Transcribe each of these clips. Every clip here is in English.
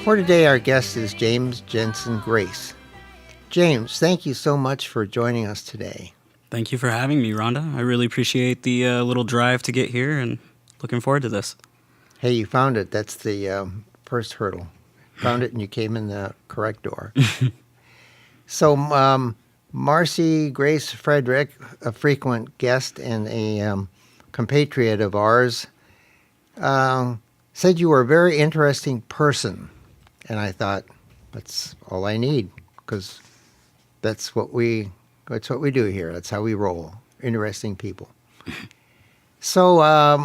For today, our guest is James Jensen-Grace. James, thank you so much for joining us today. Thank you for having me, Rhonda. I really appreciate the little drive to get here and looking forward to this. Hey, you found it. That's the first hurdle. Found it and you came in the correct door. So, Marcy Grace Frederick, a frequent guest and a compatriot of ours, said you were a very interesting person. And I thought, that's all I need, because that's what we do here. That's how we roll. Interesting people. So I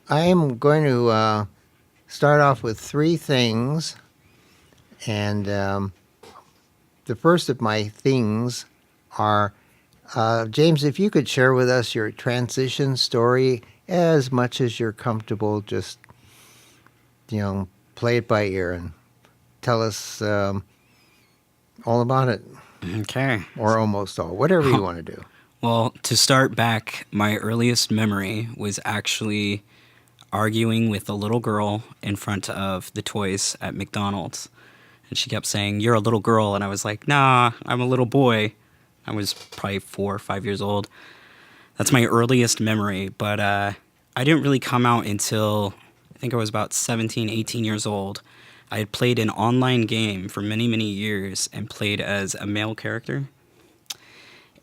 am going to start off with three things. And the first of my things are, James, if you could share with us your transition story as much as you're comfortable, just, play it by ear and tell us all about it. Okay. Or almost all, whatever you want to do. Well, to start back, my earliest memory was actually arguing with a little girl in front of the toys at McDonald's. And she kept saying, "You're a little girl." And I was like, "Nah, I'm a little boy." I was probably 4 or 5 years old. That's my earliest memory. But I didn't really come out until I think I was about 17, 18 years old. I had played an online game for many, many years and played as a male character.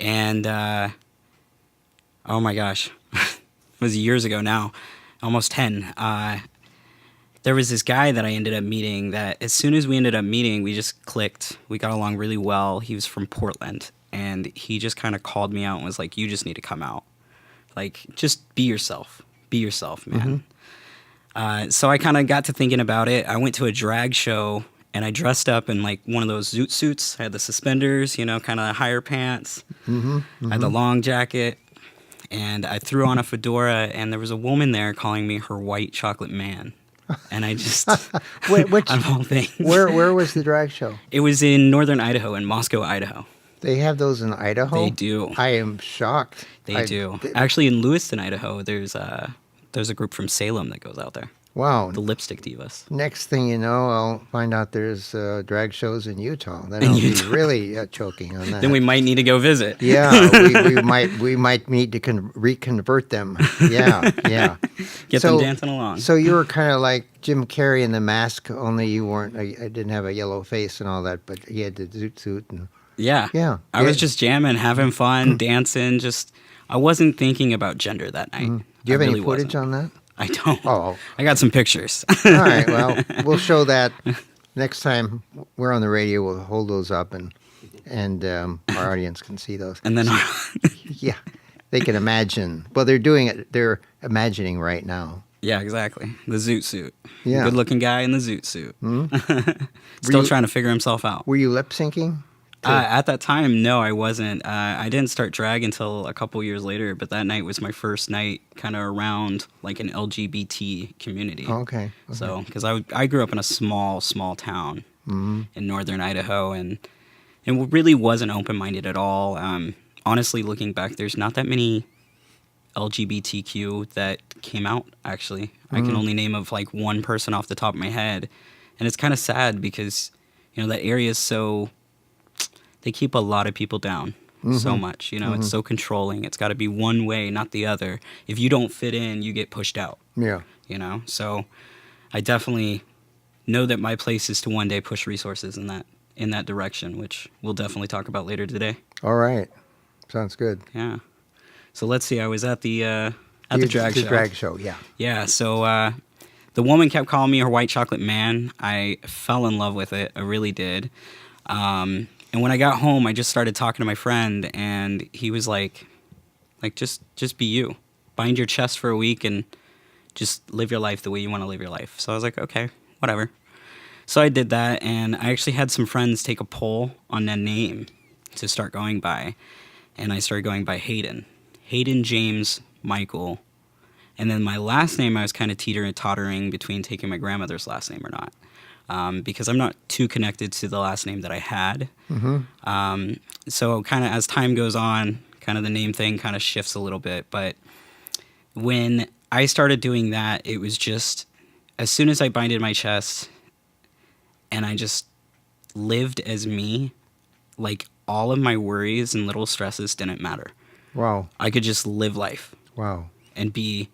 And, oh my gosh, it was years ago now, almost 10. There was this guy that I ended up meeting that as soon as we ended up meeting, we just clicked. We got along really well. He was from Portland, and he just kind of called me out and was like, "You just need to come out. Like, just be yourself. Be yourself, man." Mm-hmm. So I kind of got to thinking about it. I went to a drag show, and I dressed up in like one of those zoot suits. I had the suspenders, kind of higher pants. Mm-hmm, mm-hmm. I had the long jacket, and I threw on a fedora, and there was a woman there calling me her white chocolate man. And I just, which, of all things. Where was the drag show? It was in northern Idaho, in Moscow, Idaho. They have those in Idaho? They do. I am shocked. They do. Actually, in Lewiston, Idaho, there's a group from Salem that goes out there. Wow. The Lipstick Divas. Next thing you know, I'll find out there's drag shows in Utah. Then I'll be really choking on that. Then we might need to go visit. Yeah, we might need to reconvert them. Yeah. Get them dancing along. So you were kind of like Jim Carrey in The Mask, only you weren't. I didn't have a yellow face and all that, but he had the zoot suit and. Yeah. I was just jamming, having fun, dancing. I wasn't thinking about gender that night. Do you have any footage on that? I don't. Oh. I got some pictures. All right. Well, we'll show that next time we're on the radio. We'll hold those up and our audience can see those. And then, yeah, they can imagine. Well, they're doing it. They're imagining right now. Yeah, exactly. The zoot suit. Yeah. Good-looking guy in the zoot suit. Mm-hmm. Still trying to figure himself out. Were you lip syncing? At that time, no, I wasn't. I didn't start drag until a couple years later, but that night was my first night kind of around like an LGBT community. Oh, okay. So, because I grew up in a small town in northern Idaho, and it really wasn't open-minded at all. Honestly, looking back, there's not that many LGBTQ that came out, actually. I can only name of like one person off the top of my head, and it's kind of sad because, that area is so... They keep a lot of people down so much. It's so controlling. It's got to be one way, not the other. If you don't fit in, you get pushed out. Yeah. So I definitely know that my place is to one day push resources in that direction, which we'll definitely talk about later today. All right. Sounds good. Yeah. So let's see. I was at the drag show. The drag show, yeah. Yeah. So the woman kept calling me her white chocolate man. I fell in love with it. I really did. And when I got home, I just started talking to my friend, and he was like just be you. Bind your chest for a week and just live your life the way you want to live your life. So I was like, okay, whatever. So I did that, and I actually had some friends take a poll on a name to start going by, and I started going by Hayden. Hayden James Michael. And then my last name, I was kind of teetering-tottering between taking my grandmother's last name or not, because I'm not too connected to the last name that I had. So kind of as time goes on, kind of the name thing kind of shifts a little bit. But when I started doing that, it was just as soon as I binded my chest and I just lived as me, like all of my worries and little stresses didn't matter. Wow. I could just live life. Wow. And be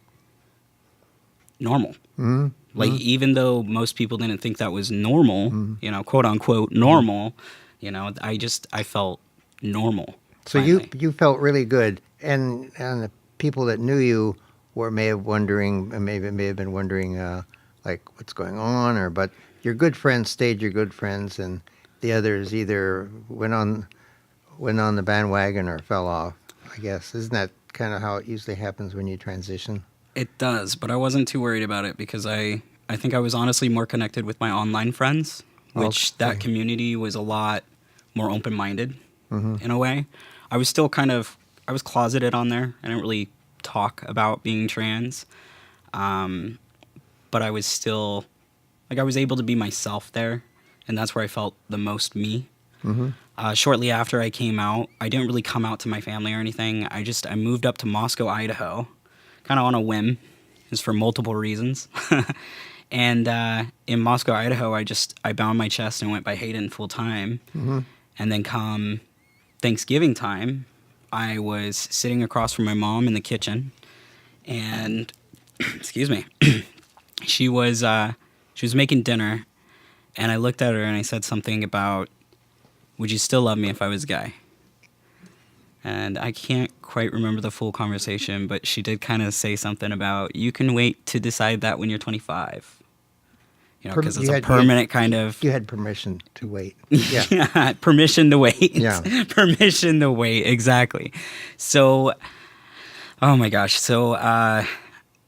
normal. Mm-hmm. Like, even though most people didn't think that was normal, you know, quote unquote normal, you know, I felt normal. So finally. you felt really good, and the people that knew you may have been wondering like what's going on, but your good friends stayed your good friends, and the others either went on the bandwagon or fell off. I guess isn't that kind of how it usually happens when you transition? It does, but I wasn't too worried about it because I think I was honestly more connected with my online friends, which that community was a lot more open-minded in a way. I was still I was closeted on there. I didn't really talk about being trans, but I was still, like, I was able to be myself there, and that's where I felt the most me. Shortly after I came out, I didn't really come out to my family or anything. I moved up to Moscow, Idaho, kind of on a whim. It's for multiple reasons. And in Moscow, Idaho, I bound my chest and went by Hayden full time. And then come Thanksgiving time, I was sitting across from my mom in the kitchen, and excuse me, she was making dinner, and I looked at her and I said something about, "Would you still love me if I was gay?" And I can't quite remember the full conversation, but she did kind of say something about, "You can wait to decide that when you're 25." You know, because it's a permanent kind of... You had permission to wait. Yeah. Permission to wait. Yeah. Permission to wait, exactly. So, oh my gosh. So,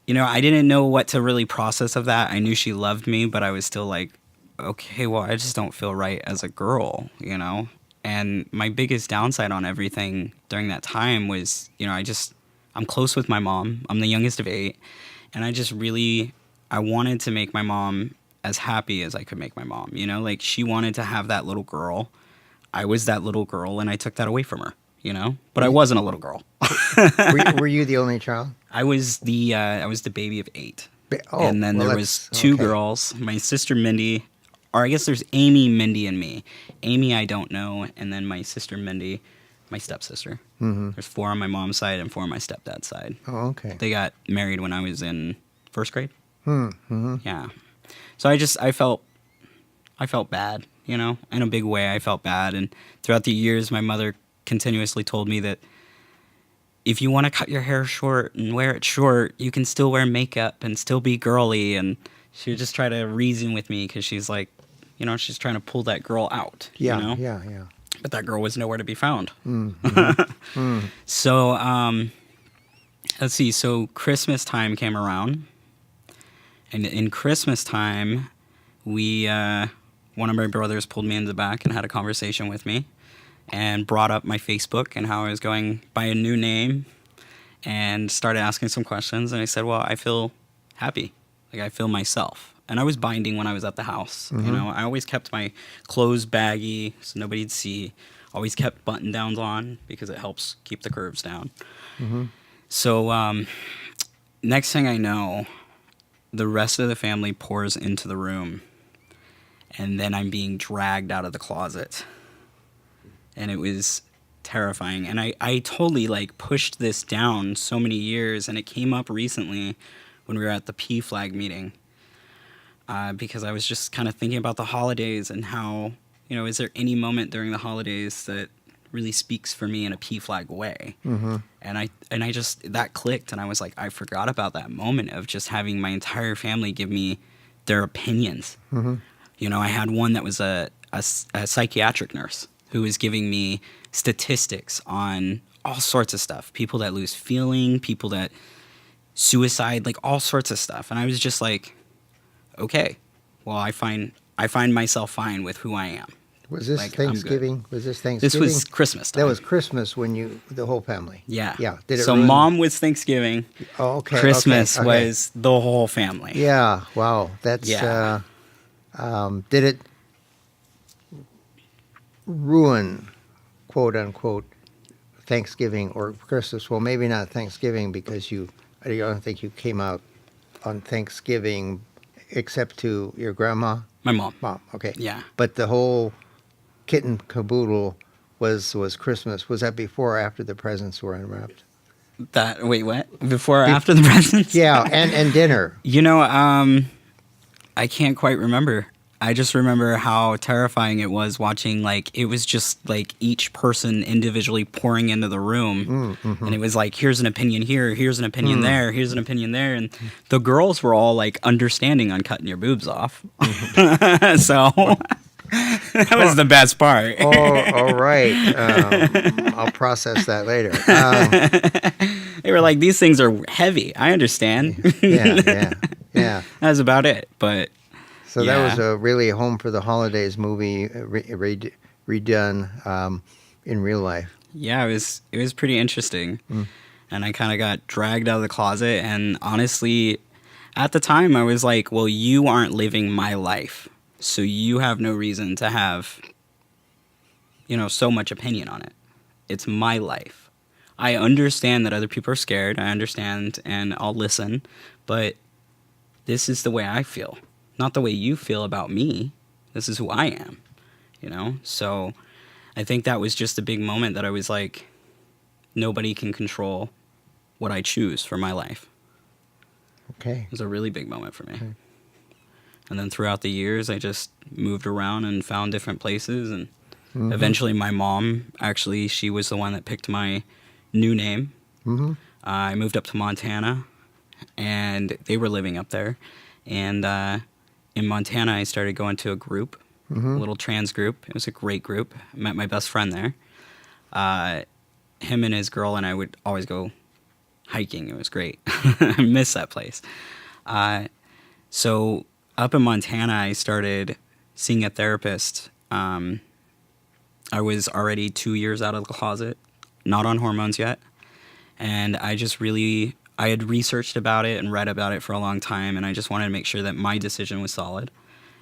you know, I didn't know what to really process of that. I knew she loved me, but I was still like, okay, well, I just don't feel right as a girl, you know? And my biggest downside on everything during that time was, you know, I'm close with my mom. I'm the youngest of 8. And I wanted to make my mom as happy as I could make my mom, you know? Like, she wanted to have that little girl. I was that little girl, and I took that away from her, you know? But I wasn't a little girl. Were you the only child? I was the baby of 8. And then there was 2 girls, my sister Mindy, or I guess there's Amy, Mindy, and me. Amy I don't know, and then my sister Mindy, my stepsister. There's 4 on my mom's side and 4 on my stepdad's side. Oh, okay. They got married when I was in 1st grade. Yeah. So I felt bad, you know, in a big way. I felt bad, and throughout the years, my mother continuously told me that if you want to cut your hair short and wear it short, you can still wear makeup and still be girly. And she would just try to reason with me because she's like, you know, she's trying to pull that girl out. Yeah, you know? yeah. But that girl was nowhere to be found. So, let's see. So Christmas time came around. And in Christmas time, one of my brothers pulled me in the back and had a conversation with me and brought up my Facebook and how I was going by a new name and started asking some questions. And I said, well, I feel happy. Like, I feel myself. And I was binding when I was at the house. You know, I always kept my clothes baggy so nobody'd see. Always kept button downs on because it helps keep the curves down. So next thing I know, the rest of the family pours into the room, and then I'm being dragged out of the closet. And it was terrifying. And I totally, like, pushed this down so many years, and it came up recently when we were at the P-Flag meeting, because I was just kind of thinking about the holidays and how, you know, is there any moment during the holidays that really speaks for me in a PFLAG way. And I just, that clicked, and I was like, I forgot about that moment of just having my entire family give me their opinions. You know, I had one that was a psychiatric nurse who was giving me statistics on all sorts of stuff. People that lose feeling, people that suicide, like all sorts of stuff. And I was just like, okay, well, I find myself fine with who I am. Was this Like, I'm good. Thanksgiving? Was this Thanksgiving? This was Christmas time. That was Christmas when the whole family. Yeah. Yeah. Did it so ruin- mom was Thanksgiving. Oh, okay. Christmas okay. was the whole family. Yeah. Wow. That's. Yeah. Did it ruin, quote unquote, Thanksgiving or Christmas? Well, maybe not Thanksgiving because I don't think you came out on Thanksgiving except to your grandma. My mom. Mom. Okay. Yeah. But the whole kit and caboodle was Christmas. Was that before or after the presents were unwrapped? Wait, what? Before or after the presents? Yeah, and dinner. You know, I can't quite remember. I just remember how terrifying it was watching, like, it was just like each person individually pouring into the room. And it was like, here's an opinion here, here's an opinion there, here's an opinion there. And the girls were all like understanding on cutting your boobs off. So that was the best part. Oh, all right. I'll process that later. They were like, these things are heavy. I understand. Yeah. That's about it. But So that was a really Home for the Holidays movie redone in real life. yeah, it was pretty interesting. And I kind of got dragged out of the closet. And honestly, at the time, I was like, well, you aren't living my life. So you have no reason to have, so much opinion on it. It's my life. I understand that other people are scared. I understand, and I'll listen. But this is the way I feel. Not the way you feel about me. This is who I am, So I think that was just a big moment that I was like, nobody can control what I choose for my life. Okay. It was a really big moment for me. Okay. And then throughout the years, I just moved around and found different places. And eventually my mom, actually, she was the one that picked my new name. I moved up to Montana, and they were living up there. And in Montana, I started going to a group, a little trans group. It was a great group. I met my best friend there. Him and his girl and I would always go hiking. It was great. I miss that place. So up in Montana, I started seeing a therapist. I was already 2 years out of the closet, not on hormones yet. And I had researched about it and read about it for a long time, and I just wanted to make sure that my decision was solid.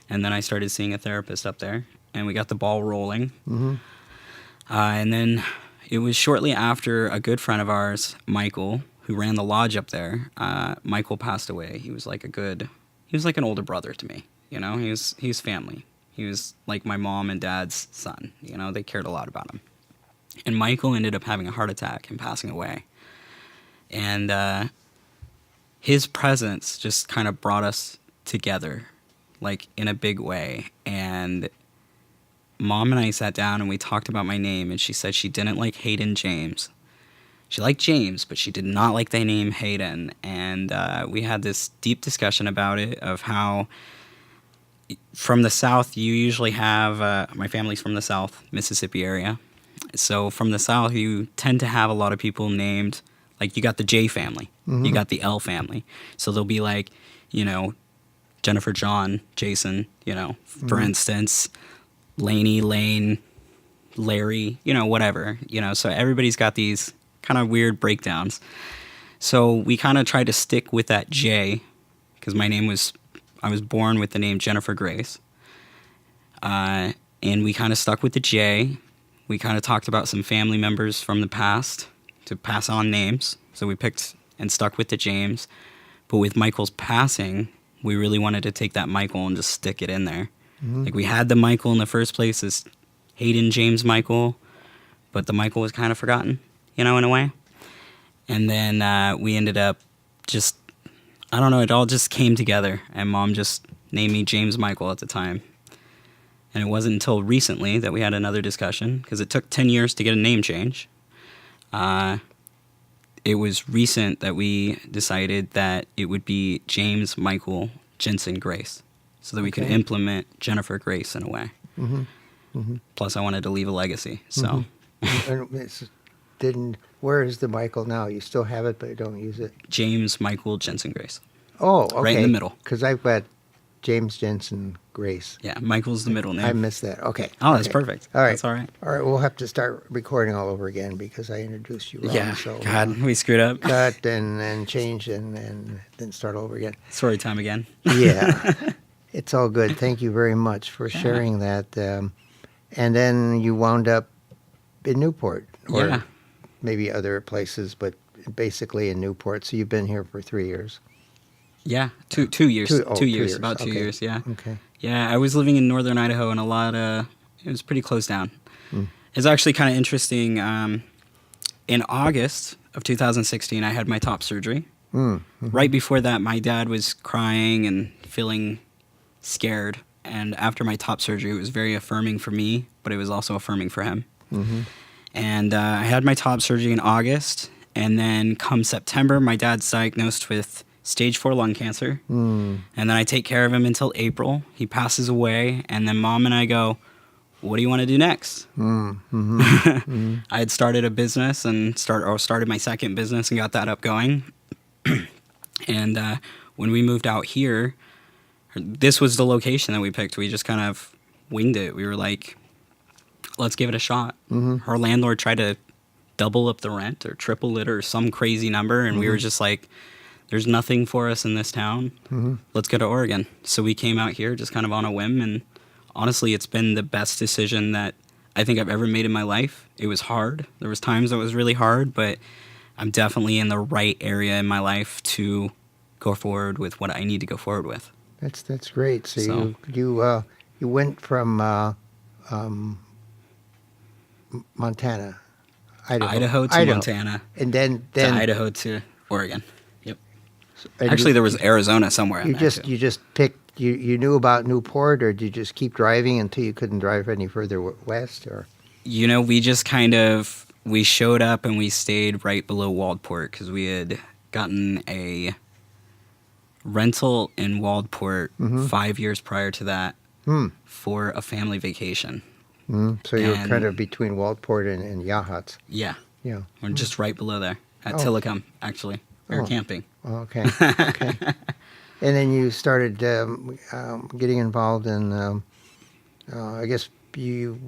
And then I started seeing a therapist up there, and we got the ball rolling. And then it was shortly after a good friend of ours, Michael, who ran the lodge up there. Michael passed away. He was like an older brother to me. He was family. He was like my mom and dad's son. They cared a lot about him. And Michael ended up having a heart attack and passing away. And his presence just kind of brought us together, like in a big way. And Mom and I sat down and we talked about my name, and she said she didn't like Hayden James. She liked James, but she did not like the name Hayden. And we had this deep discussion about it, of how from the South, you usually have, my family's from the South, Mississippi area. So from the South, you tend to have a lot of people named, like you got the J family, you got the L family. So they'll be like, Jennifer, John, Jason, for instance, Lainey, Lane, Larry, whatever, so everybody's got these kind of weird breakdowns. So we kind of tried to stick with that J, because I was born with the name Jensen-Grace. And we kind of stuck with the J. We kind of talked about some family members from the past to pass on names. So we picked and stuck with the James. But with Michael's passing, we really wanted to take that Michael and just stick it in there. Like we had the Michael in the first place as Hayden James Michael, but the Michael was kind of forgotten, in a way. And then we ended up just, I don't know, it all just came together. And Mom just named me James Michael at the time. And it wasn't until recently that we had another discussion, because it took 10 years to get a name change. It was recent that we decided that it would be James Michael Jensen-Grace, so that we could implement Jennifer Grace in a way. Plus, I wanted to leave a legacy. So, And where is the Michael now? You still have it, but you don't use it? James Michael Jensen-Grace. Oh, okay. Right in the middle. Because I've got James Jensen Grace. Yeah, Michael's the middle name. I missed that. Okay. Oh, that's Okay. perfect. All right. That's all right. All right. We'll have to start recording all over again because I introduced you wrong. Yeah, So God, we screwed up. cut and change and then start over again. Story time again. Yeah. It's all good. Thank you very much for sharing that. And then you wound up in Newport, or Yeah. maybe other places, but basically in Newport. So you've been here for 3 years. Yeah, 2 years. Two- 2 2 years, years. about 2 Okay. years, yeah. Okay. Yeah, I was living in northern Idaho, and it was pretty closed down. It's actually kind of interesting. In August of 2016, I had my top surgery. Right before that, my dad was crying and feeling scared. And after my top surgery, it was very affirming for me, but it was also affirming for him. And I had my top surgery in August. And then come September, my dad's diagnosed with stage 4 lung cancer. And then I take care of him until April. He passes away. And then Mom and I go, what do you want to do next? I had started a business and started my second business and got that up going. And when we moved out here, this was the location that we picked. We just kind of winged it. We were like, let's give it a shot. Her landlord tried to double up the rent or triple it or some crazy number. And we were just like, there's nothing for us in this town. Let's go to Oregon. So we came out here just kind of on a whim. And honestly, it's been the best decision that I think I've ever made in my life. It was hard. There was times it was really hard, but I'm definitely in the right area in my life to go forward with what I need to go forward with. That's great. So you went from Montana, Idaho to Montana, and then to Idaho to Oregon. Yep. and Actually, there was Arizona somewhere. in you there, just too. you just picked. You knew about Newport, or did you just keep driving until you couldn't drive any further west? Or We just we showed up and we stayed right below Waldport because we had gotten a rental in Waldport 5 years prior to that for a family vacation. So you were And- kind of between Waldport and Yachats. Yeah, Yeah. we're just right below there at Oh. Tillicum, actually. We were camping. Okay. Okay. And then you started getting involved in. I guess you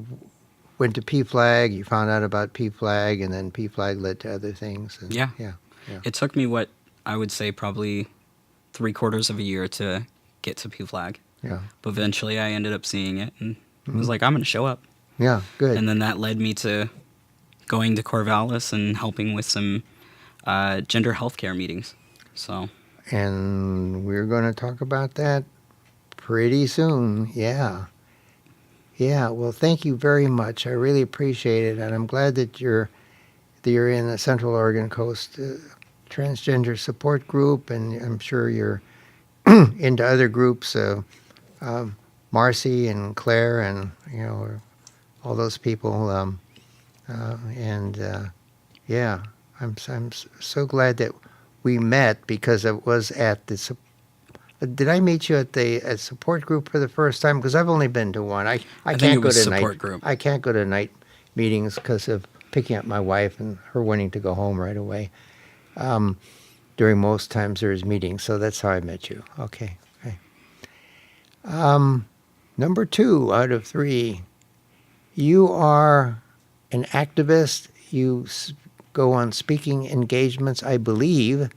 went to PFLAG. You found out about PFLAG, and then PFLAG led to other things. And, Yeah. Yeah. It took me what I would say probably 3/4 of a year to get to PFLAG. Yeah. But eventually I ended up seeing it and was like, I'm going to show up. Yeah. Good. And then that led me to going to Corvallis and helping with some gender healthcare meetings. So, And we're going to talk about that pretty soon. Yeah. Yeah. Well, thank you very much. I really appreciate it, and I'm glad that you're in the Central Oregon Coast Transgender Support Group, and I'm sure you're into other groups. Marcy and Claire, and all those people. Yeah, I'm so glad that we met, because it was at the. Did I meet you at the support group for the first time? Because I've only been to one. I think can't it go was to support night group. I can't go to night meetings because of picking up my wife and her wanting to go home right away. During most times there's meetings, so that's how I met you. Okay. Number 2 out of 3. You are an activist. You go on speaking engagements, I believe.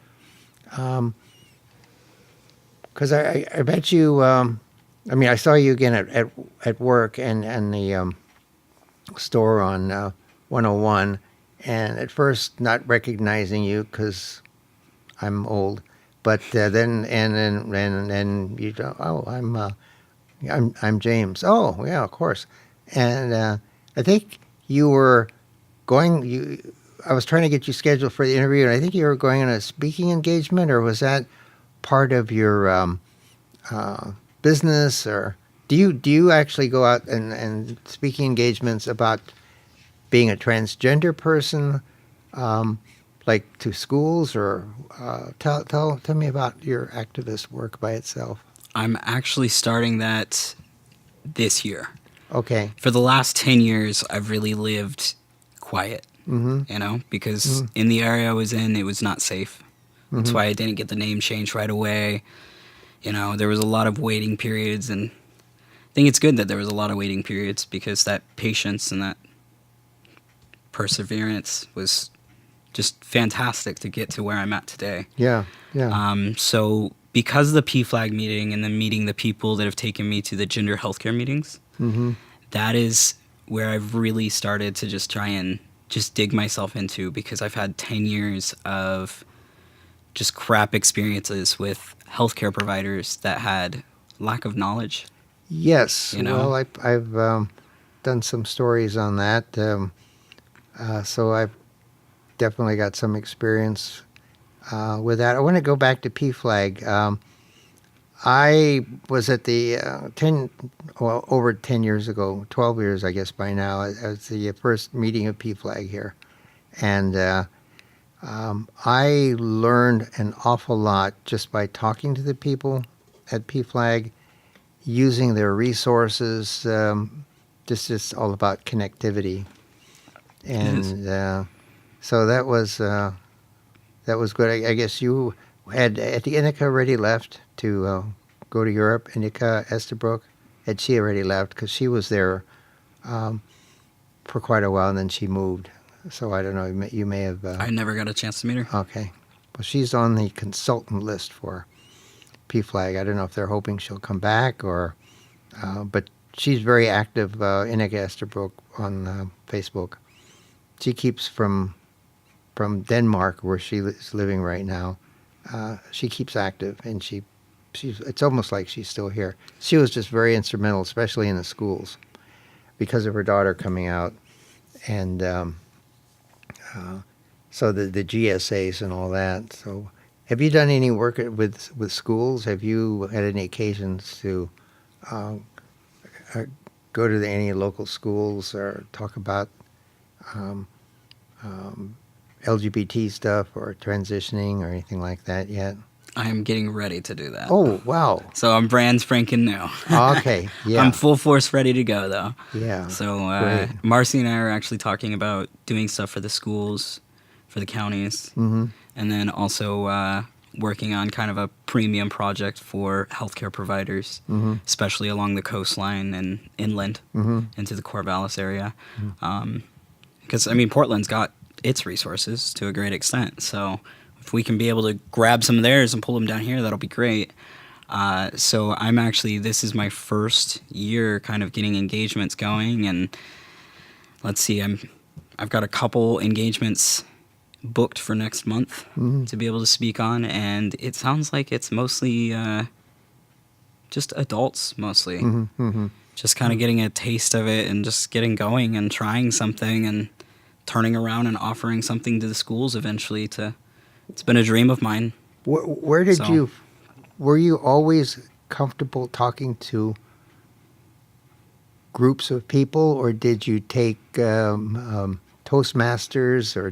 Because I bet you. I saw you again at work and the store on 101, and at first not recognizing you because I'm old, but then you go, oh, I'm James. Oh, yeah, of course. And I think you were going. I was trying to get you scheduled for the interview, and I think you were going on a speaking engagement, or was that part of your business? Or Do you actually go out and speaking engagements about being a transgender person, like to schools, or tell me about your activist work by itself. I'm actually starting that this year. Okay. For the last 10 years, I've really lived quiet, because in the area I was in, it was not safe. That's why I didn't get the name changed right away. There was a lot of waiting periods, and I think it's good that there was a lot of waiting periods because that patience and that perseverance was just fantastic to get to where I'm at today. Yeah. Yeah. So because of the PFLAG meeting and then meeting the people that have taken me to the gender healthcare meetings, that is where I've really started to just try and just dig myself into, because I've had 10 years of just crap experiences with healthcare providers that had lack of knowledge. Yes. Well, I've done some stories on that. So I've definitely got some experience with that. I want to go back to PFLAG. I was at the over 10 years ago, 12 years, I guess, by now, as the first meeting of PFLAG here. And I learned an awful lot just by talking to the people at PFLAG, using their resources. Just all about connectivity. And so that was good. I guess you had Innika already left to go to Europe. Innika Estabrook, had she already left because she was there for quite a while, and then she moved. So I don't know. You may have. I never got a chance to meet her. Okay. Well, she's on the consultant list for PFLAG. I don't know if they're hoping she'll come back or, but she's very active. Innika Estabrook on Facebook. She keeps from Denmark, where she is living right now. She keeps active, and she's. It's almost like she's still here. She was just very instrumental, especially in the schools, because of her daughter coming out, and so the GSAs and all that. So, have you done any work with schools? Have you had any occasions to go to any local schools or talk about LGBT stuff or transitioning or anything like that yet? I am getting ready to do that. Oh, wow. So I'm brand spanking new. Okay, yeah. I'm full force ready to go, though. Yeah. So Great. Marcy and I are actually talking about doing stuff for the schools, for the counties, and then also working on kind of a premium project for healthcare providers, especially along the coastline and inland into the Corvallis area. Because, Portland's got its resources to a great extent, so if we can be able to grab some of theirs and pull them down here, that'll be great. So this is my first year kind of getting engagements going, and let's see, I've got a couple engagements booked for next month to be able to speak on, and it sounds like it's mostly just adults, mostly. Just kind of getting a taste of it and just getting going and trying something and turning around and offering something to the schools eventually. It's been a dream of mine. Where did you? Were you always comfortable talking to groups of people, or did you take Toastmasters, or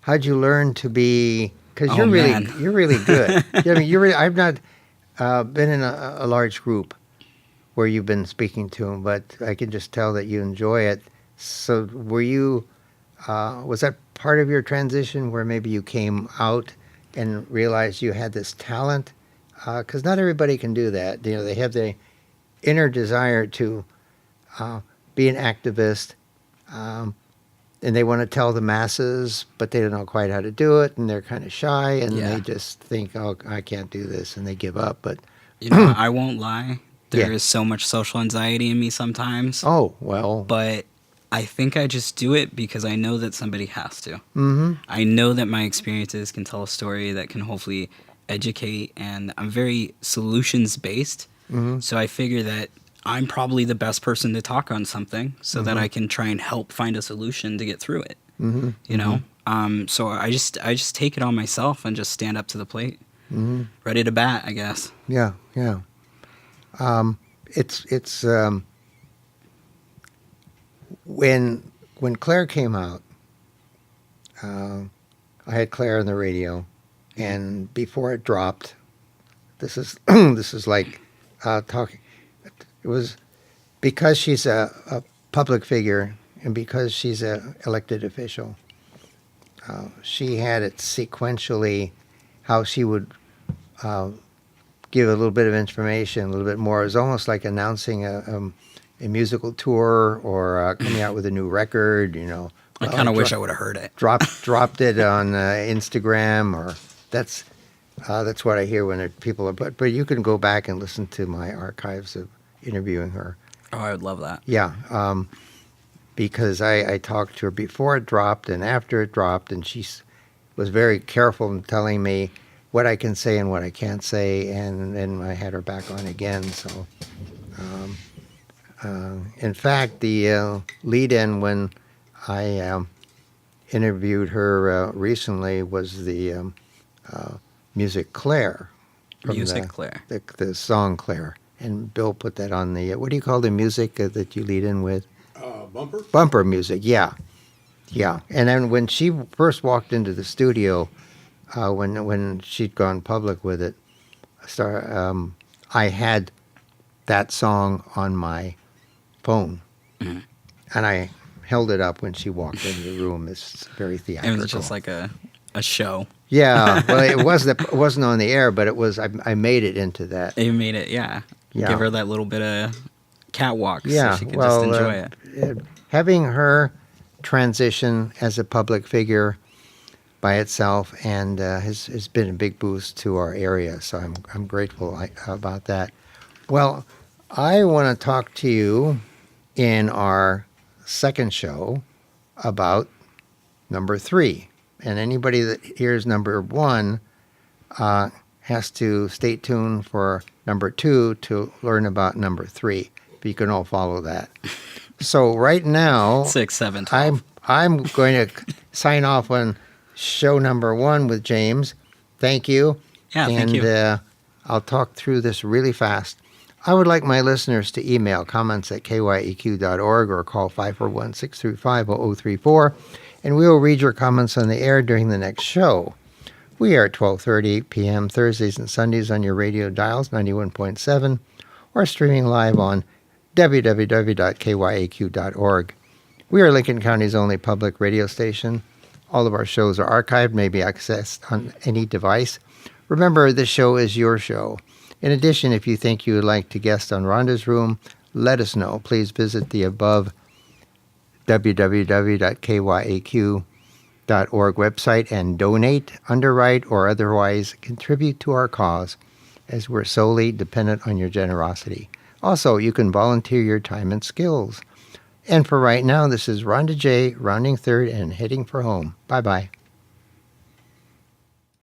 how'd you learn to be? Because you're really good. I've not been in a large group where you've been speaking to them, but I can just tell that you enjoy it. So were you? Was that part of your transition where maybe you came out and realized you had this talent? Because not everybody can do that. They have the inner desire to be an activist, and they want to tell the masses, but they don't know quite how to do it, and they're kind of shy, and they just think, oh, I can't do this, and they give up. But I won't lie. There is so much social anxiety in me sometimes. Oh, well. But I think I just do it because I know that somebody has to. I know that my experiences can tell a story that can hopefully educate, and I'm very solutions-based. So I figure that I'm probably the best person to talk on something so that I can try and help find a solution to get through it. So I just take it on myself and just stand up to the plate. Ready to bat, I guess. Yeah. it's when Claire came out, I had Claire on the radio, and before it dropped, this is this is like talking. It was because she's a public figure and because she's a elected official. She had it sequentially how she would give a little bit of information, a little bit more. It was almost like announcing a musical tour or coming out with a new record. You know, I kind of wish I would have heard it. dropped it on Instagram, or that's what I hear when people are. But you can go back and listen to my archives of interviewing her. Oh, I would love that. Yeah, because I talked to her before it dropped and after it dropped, and she was very careful in telling me what I can say and what I can't say, and then I had her back on again. So, in fact, the lead-in when I interviewed her recently was the music Claire. Music Claire. The song Claire. And Bill put that on the, what do you call the music that you lead in with? Bumper? Bumper music, yeah. Yeah. And then when she first walked into the studio, when she'd gone public with it, I had that song on my phone. Mm-hmm. And I held it up when she walked into the room. It's very theatrical. It was just like a show. Yeah. Well, it wasn't on the air, but it was. I made it into that. You made it, yeah. Yeah. Give her that little bit of catwalk Yeah, so she could well, just enjoy it. Having her transition as a public figure by itself and has been a big boost to our area, so I'm grateful about that. Well, I want to talk to you in our second show about number 3, and anybody that hears number 1 has to stay tuned for number 2 to learn about number 3. But you can all follow that. So right now, 6, 7, 12. I'm going to sign off on show number 1 with James. Thank you. Yeah, thank you. And I'll talk through this really fast. I would like my listeners to email comments at kyeq.org or call 541-635-0034, and we will read your comments on the air during the next show. We are at 12:30 p.m. Thursdays and Sundays on your radio dials, 91.7, or streaming live on www.kyeq.org. We are Lincoln County's only public radio station. All of our shows are archived, may be accessed on any device. Remember, this show is your show. In addition, if you think you would like to guest on Rhonda's Room, let us know. Please visit the above www.kyeq.org website and donate, underwrite, or otherwise contribute to our cause, as we're solely dependent on your generosity. Also, you can volunteer your time and skills. And for right now, this is Rhonda J, rounding third and heading for home. Bye-bye.